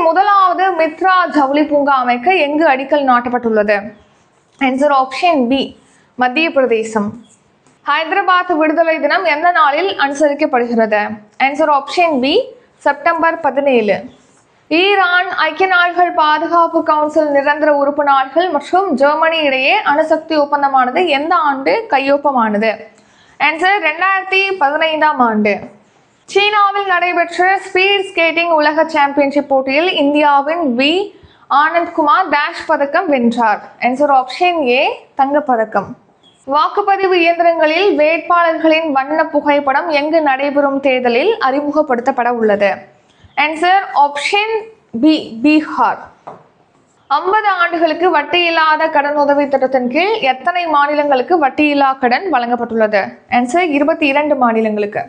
முதலாவது மித்ரா ஜவுளி பூங்கா அமைக்க எங்கு அடிக்கல் நாட்டப்பட்டுள்ளது? ஆன்சர் ஆப்ஷன் பி, மத்திய பிரதேசம். ஹைதராபாத் விடுதலை தினம் எந்த நாளில் அனுசரிக்கப்படுகிறது? Answer option B, September 17. Iran, ஐக்கிய நாடுகள் பாதுகாப்பு கவுன்சில் நிரந்தர உறுப்பு நாடுகள் மற்றும் ஜெர்மனி இடையே அணுசக்தி ஒப்பந்தமானது எந்த ஆண்டு கையொப்பமானது? ஆன்சர் 2015ஆம் ஆண்டு. சீனாவில் நடைபெற்ற ஸ்பீட் ஸ்கேட்டிங் உலக சாம்பியன்ஷிப் போட்டியில் இந்தியாவின் வி ஆனந்த்குமார் டேஷ் பதக்கம் வென்றார். ஆன்சர் ஆப்ஷன் ஏ, தங்கப்பதக்கம். வாக்குப்பதிவு இயந்திரங்களில் வேட்பாளர்களின் வண்ண புகைப்படம் எங்கு நடைபெறும் தேர்தலில் அறிமுகப்படுத்தப்பட உள்ளது? Answer option B, Bihar. 50 ஆண்டுகளுக்கு வட்டியில்லாத கடன் உதவி திட்டத்தின் கீழ் எத்தனை மாநிலங்களுக்கு வட்டியில்லா கடன் வழங்கப்பட்டுள்ளது? ஆன்சர் 22 மாநிலங்களுக்கு.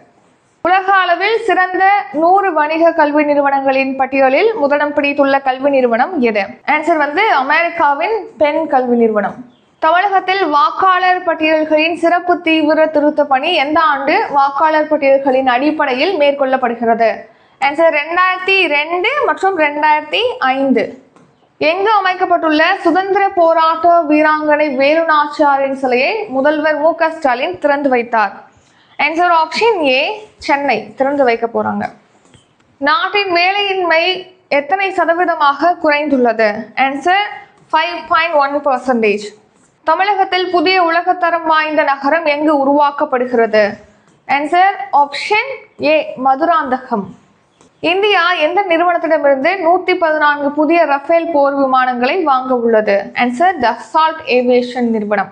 உலக அளவில் சிறந்த 100 வணிக கல்வி நிறுவனங்களின் பட்டியலில் முதலிடம் பிடித்துள்ள கல்வி நிறுவனம் எது? ஆன்சர் அமெரிக்காவின் பென் கல்வி நிறுவனம். தமிழகத்தில் வாக்காளர் பட்டியல்களின் சிறப்பு தீவிர திருத்த பணி எந்த ஆண்டு வாக்காளர் பட்டியல்களின் அடிப்படையில் மேற்கொள்ளப்படுகிறது? ஆன்சர் 2002 மற்றும் 2005. எங்கு அமைக்கப்பட்டுள்ள சுதந்திர போராட்ட வீராங்கனை வேலு நாச்சியாரின் சிலையை முதல்வர் மு க ஸ்டாலின் திறந்து வைத்தார்? ஆன்சர் ஆப்ஷன் ஏ, சென்னை திறந்து வைக்க போறாங்க. நாட்டின் வேலையின்மை எத்தனை சதவீதமாக குறைந்துள்ளது? ஆன்சர் 5.1%. தமிழகத்தில் புதிய உலகத்தரம் வாய்ந்த நகரம் எங்கு உருவாக்கப்படுகிறது? Answer option A, Madurantakam. India எந்த நிறுவனத்திடமிருந்து 114 புதிய ரஃபேல் போர் விமானங்களை வாங்க உள்ளது? ஆன்சர் டசால்ட் ஏவியேஷன் நிறுவனம்.